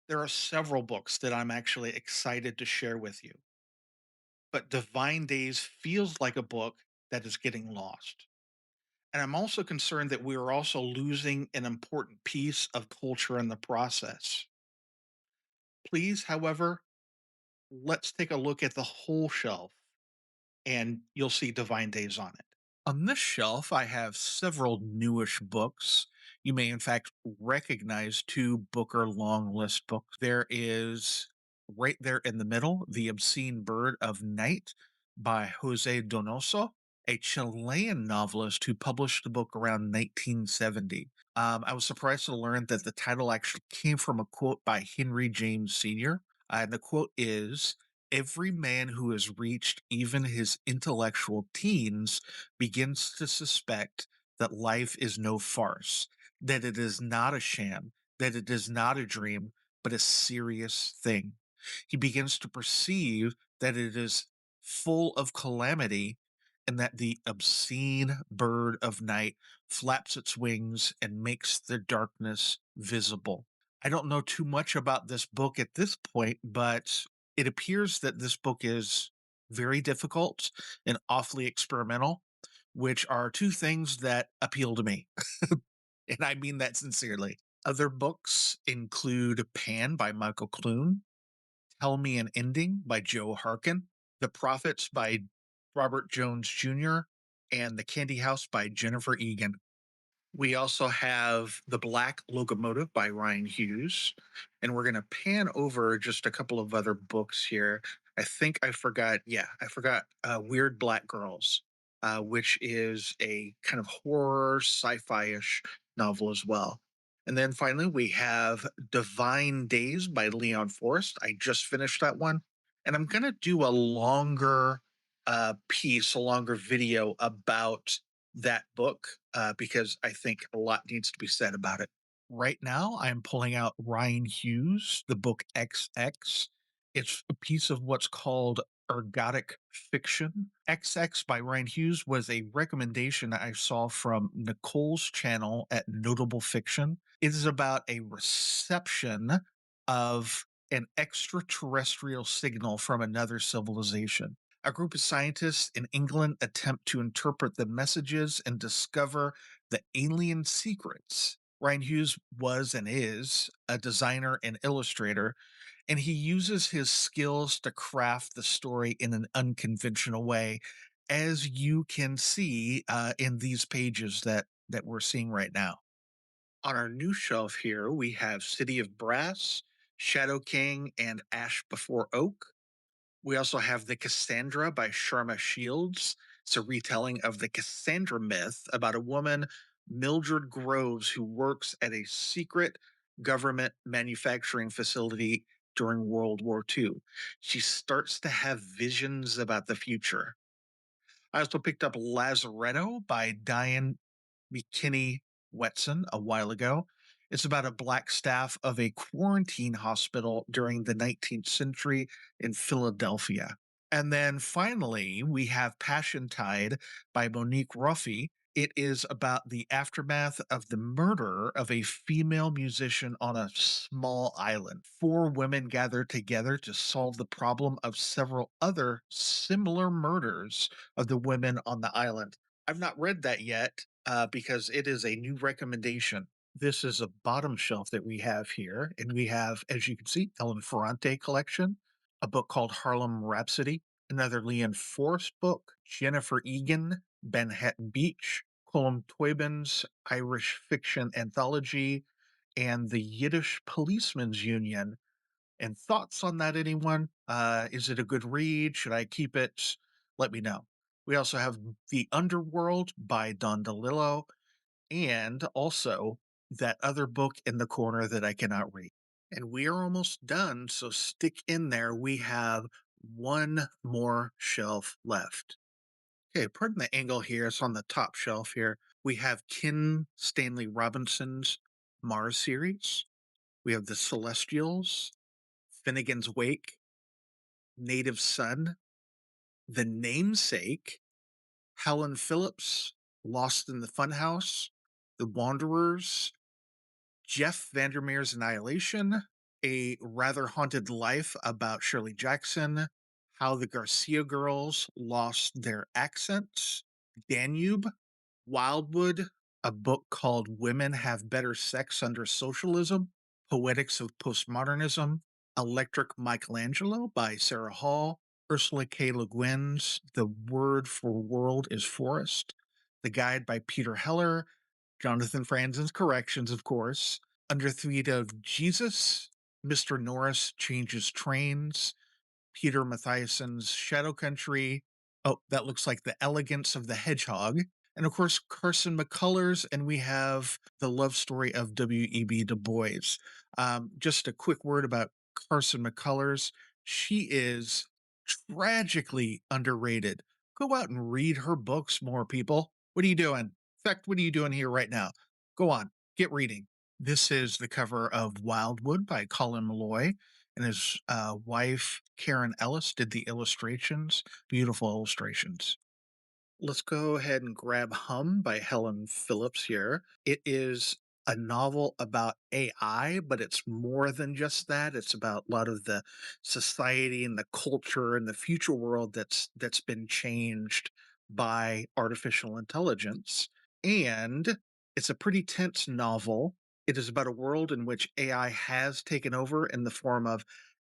There are several books that I'm actually excited to share with you, but Divine Days feels like a book that is getting lost. And I'm also concerned that we are also losing an important piece of culture in the process. Please, however, let's take a look at the whole shelf and you'll see Divine Days on it. On this shelf, I have several newish books. You may, in fact, recognize two Booker long list books. There is right there in the middle, The Obscene Bird of Night by Jose Donoso, a Chilean novelist who published the book around 1970. I was surprised to learn that the title actually came from a quote by Henry James Sr. And the quote is Every man who has reached even his intellectual teens begins to suspect that life is no farce, that it is not a sham, that it is not a dream, but a serious thing. He begins to perceive that it is full of calamity and that the obscene bird of night flaps its wings and makes the darkness visible. I don't know too much about this book at this point, but it appears that this book is very difficult and awfully experimental, which are two things that appeal to me. And I mean that sincerely. Other books include Pan by Michael Clune, Tell Me an Ending by Joe Harkin, The Prophets by Robert Jones Jr., and The Candy House by Jennifer Egan. We also have The Black Locomotive by Ryan Hughes. And we're going to pan over just a couple of other books here. I think I forgot, yeah, I forgot Weird Black Girls, which is a kind of horror sci fi ish novel as well. And then finally, we have Divine Days by Leon Forrest. I just finished that one. And I'm going to do a longer piece, a longer video about that book because I think a lot needs to be said about it. Right now, I'm pulling out Ryan Hughes, the book XX. It's a piece of what's called ergodic fiction. XX by Ryan Hughes was a recommendation I saw from Nicole's channel at Notable Fiction. It is about a reception of an extraterrestrial signal from another civilization. A group of scientists in England attempt to interpret the messages and discover the alien secrets. Ryan Hughes was and is a designer and illustrator, and he uses his skills to craft the story in an unconventional way, as you can see in these pages that we're seeing right now. On our new shelf here, we have City of Brass, Shadow King, and Ash Before Oak. We also have The Cassandra by Sharma Shields. It's a retelling of the Cassandra myth about a woman, Mildred Groves, who works at a secret government manufacturing facility during World War II. She starts to have visions about the future. I also picked up Lazaretto by Diane McKinney Wetson a while ago. It's about a black staff of a quarantine hospital during the 19th century in Philadelphia. And then finally, we have Passion Tide by Monique Ruffy. It is about the aftermath of the murder of a female musician on a small island. Four women gather together to solve the problem of several other similar murders of the women on the island. I've not read that yet because it is a new recommendation. This is a bottom shelf that we have here, and we have, as you can see, Ellen Ferrante collection, a book called Harlem Rhapsody, another Leon Forrest book, Jennifer Egan, Manhattan Beach, Colm Toibin's Irish fiction anthology, and the Yiddish Policemen's Union. And thoughts on that, anyone? Is it a good read? Should I keep it? Let me know. We also have The Underworld by Don DeLillo, and also that other book in the corner that I cannot read. And we are almost done, so stick in there. We have one more shelf left. Okay, pardon the angle here. It's on the top shelf here. We have Ken Stanley Robinson's Mars series. We have The Celestials, Finnegan's Wake, Native Son, The Namesake, Helen Phillips, Lost in the Funhouse, The Wanderers, Jeff Vandermeer's Annihilation, A Rather Haunted Life about Shirley Jackson, How the Garcia Girls Lost Their Accents, Danube, Wildwood, a book called Women Have Better Sex Under Socialism, Poetics of Postmodernism, Electric Michelangelo by Sarah Hall, Ursula K. Le Guin's The Word for World is Forest, The Guide by Peter Heller, Jonathan Franzen's Corrections, of course, Under the Feet of Jesus, Mr. Norris Changes Trains, Peter Mathiason's Shadow Country. Oh, that looks like The Elegance of the Hedgehog. And of course, Carson McCullers, and we have The Love Story of W.E.B. Du Bois. Just a quick word about Carson McCullers. She is Tragically underrated. Go out and read her books more, people. What are you doing? In fact, what are you doing here right now? Go on, get reading. This is the cover of Wildwood by Colin Malloy, and his wife, Karen Ellis, did the illustrations. Beautiful illustrations. Let's go ahead and grab Hum by Helen Phillips here. It is a novel about AI, but it's more than just that. It's about a lot of the society and the culture and the future world that's been changed by artificial intelligence. And it's a pretty tense novel. It is about a world in which AI has taken over in the form of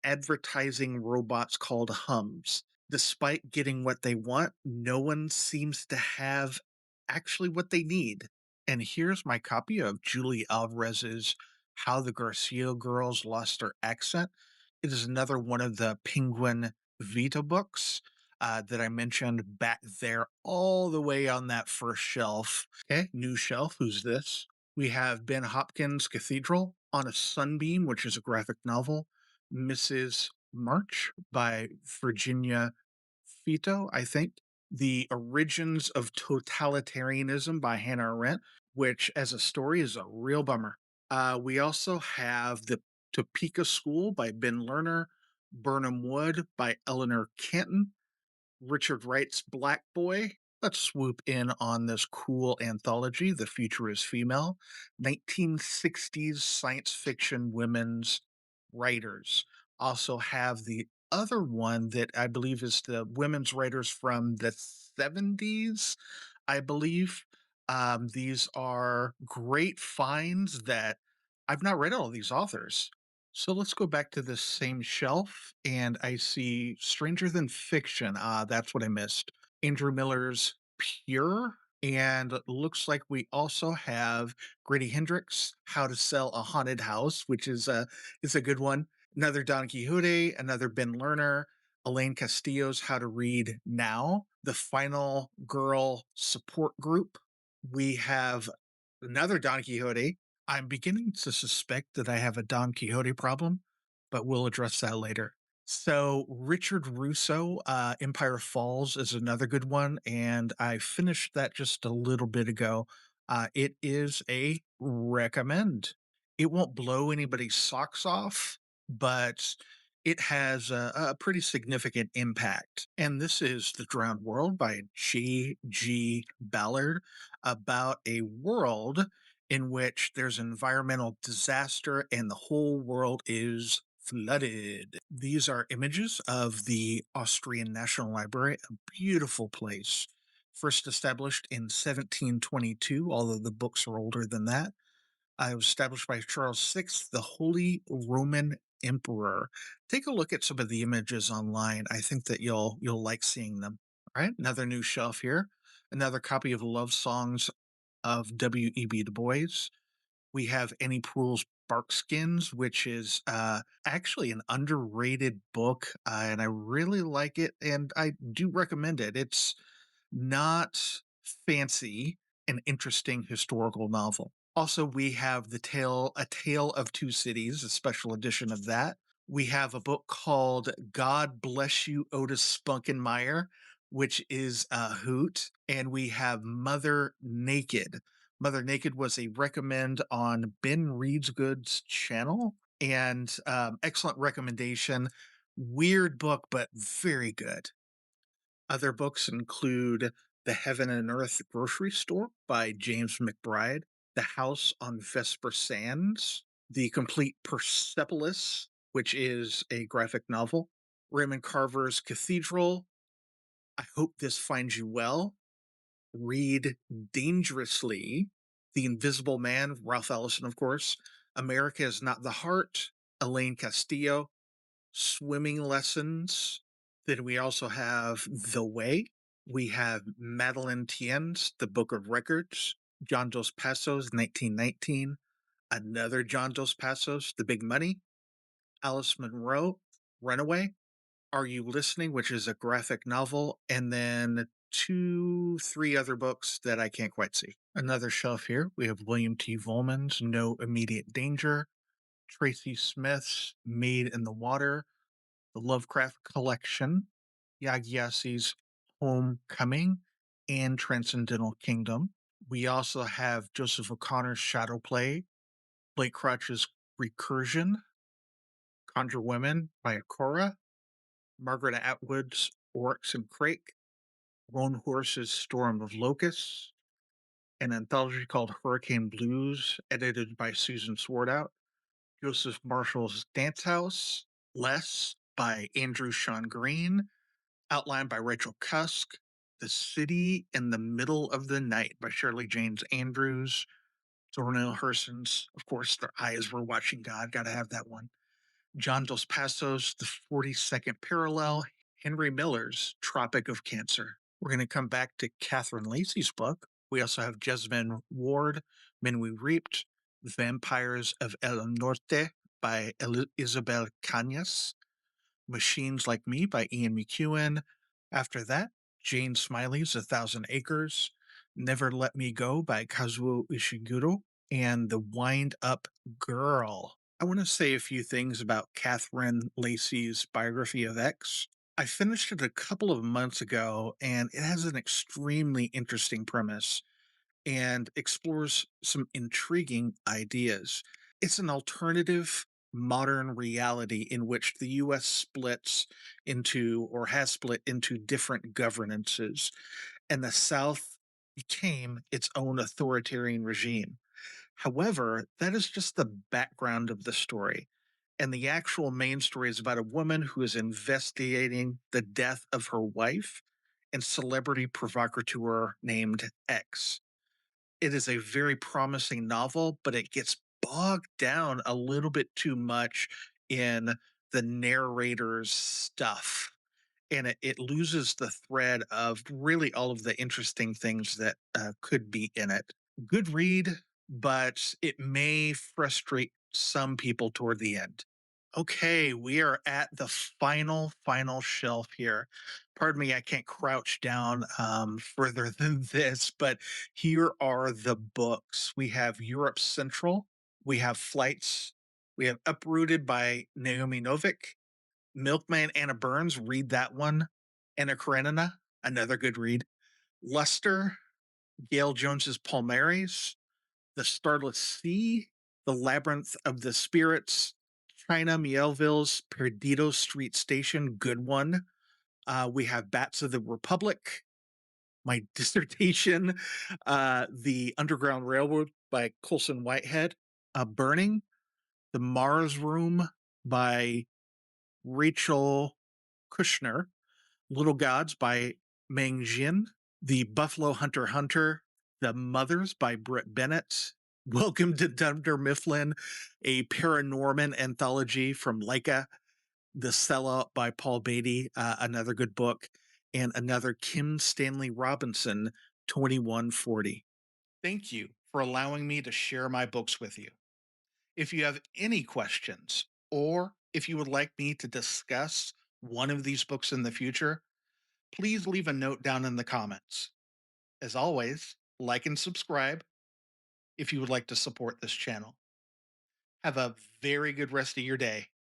advertising robots called Hums. Despite getting what they want, no one seems to have actually what they need. And here's my copy of Julie Alvarez's How the Garcia Girls Lost Their Accent. It is another one of the Penguin Vita books that I mentioned back there, all the way on that first shelf. Okay, new shelf. Who's this? We have Ben Hopkins' Cathedral on a Sunbeam, which is a graphic novel. Mrs. March by Virginia Fito, I think. The Origins of Totalitarianism by Hannah Arendt, which as a story is a real bummer. We also have The Topeka School by Ben Lerner, Burnham Wood by Eleanor Canton, Richard Wright's Black Boy. Let's swoop in on this cool anthology, The Future is Female, 1960s science fiction women's writers. Also have the other one that I believe is the women's writers from the 70s, I believe. These are great finds that I've not read all of these authors. So let's go back to this same shelf, and I see Stranger Than Fiction. Ah, that's what I missed. Andrew Miller's Pure, and it looks like we also have Grady Hendrix, How to Sell a Haunted House, which is a good one. Another Don Quixote, another Ben Lerner, Elaine Castillo's How to Read Now, The Final Girl Support Group. We have another Don Quixote. I'm beginning to suspect that I have a Don Quixote problem, but we'll address that later. So, Richard Russo, Empire Falls is another good one, and I finished that just a little bit ago. It is a recommend. It won't blow anybody's socks off, but it has a pretty significant impact. And this is The Drowned World by J.G. Ballard, about a world in which there's environmental disaster and the whole world is flooded. These are images of the Austrian National Library, a beautiful place. First established in 1722, although the books are older than that. It was established by Charles VI, the Holy Roman Emperor. Take a look at some of the images online. I think that you'll like seeing them. All right, another new shelf here. Another copy of Love Songs of W.E.B. Du Bois. We have Annie Proulx's Barkskins, which is actually an underrated book, and I really like it, and I do recommend it. It's not fancy, an interesting historical novel. Also, we have A Tale of Two Cities, a special edition of that. We have a book called God Bless You, Otis Spunkenmeyer, which is a hoot. And we have Mother Naked. Mother Naked was a recommend on Ben Reads Good's channel, and excellent recommendation. Weird book, but very good. Other books include The Heaven and Earth Grocery Store by James McBride, The House on Vesper Sands, The Complete Persepolis, which is a graphic novel, Raymond Carver's Cathedral, I Hope This Finds You Well, Read Dangerously, The Invisible Man, Ralph Ellison, of course, America is Not the Heart, Elaine Castillo, Swimming Lessons. Then we also have The Way. We have Madeline Tien's The Book of Records, John Dos Passos, 1919, another John Dos Passos, The Big Money, Alice Munro, Runaway, Are You Listening, which is a graphic novel, and then two, three other books that I can't quite see. Another shelf here, we have William T. Vollmann's No Immediate Danger, Tracy Smith's Made in the Water, the Lovecraft Collection, Yagyasi's Homecoming and Transcendental Kingdom. We also have Joseph O'Connor's Shadow Play, Blake Crouch's Recursion, Conjure Women by Akora, Margaret Atwood's Oryx and Crake, Roan Horse's Storm of Locusts, an anthology called Hurricane Blues, edited by Susan Swartout, Joseph Marshall's Dance House, Less by Andrew Sean Green, outlined by Rachel Cusk, The City in the Middle of the Night by Shirley James Andrews, Zora Hurston's, of course, Their Eyes Were Watching God, gotta have that one. John Dos Passos, The 42nd Parallel, Henry Miller's Tropic of Cancer. We're going to come back to Catherine Lacey's book. We also have Jessamine Ward, Men We Reaped, Vampires of El Norte by Isabel Cañas, Machines Like Me by Ian McEwan. After that, Jane Smiley's A Thousand Acres, Never Let Me Go by Kazuo Ishiguro, and The Wind Up Girl. I want to say a few things about Catherine Lacey's biography of X. I finished it a couple of months ago, and it has an extremely interesting premise and explores some intriguing ideas. It's an alternative modern reality in which the US splits into or has split into different governances, and the South became its own authoritarian regime. However, that is just the background of the story. And the actual main story is about a woman who is investigating the death of her wife and celebrity provocateur named X. It is a very promising novel, but it gets bogged down a little bit too much in the narrator's stuff. And it loses the thread of really all of the interesting things that could be in it. Good read, but it may frustrate some people toward the end. Okay, we are at the final shelf here. Pardon me, I can't crouch down further than this, but here are the books. We have Europe Central, we have Flights, we have Uprooted by Naomi Novik, Milkman Anna Burns, read that one. Anna Karenina, another good read. Luster, Gail Jones's Palmares, The Starless Sea, The Labyrinth of the Spirits, China Melville's Perdido Street Station, good one. We have Bats of the Republic, my dissertation, The Underground Railroad by Colson Whitehead, Burning, The Mars Room by Rachel Kushner, Little Gods by Meng Jin, The Buffalo Hunter Hunter, The Mothers by Britt Bennett, Welcome to Dunder Mifflin, a Paranorman anthology from Leica, The Sellout by Paul Beatty, another good book, and another Kim Stanley Robinson, 2140. Thank you for allowing me to share my books with you. If you have any questions, or if you would like me to discuss one of these books in the future, please leave a note down in the comments. As always, like and subscribe if you would like to support this channel. Have a very good rest of your day.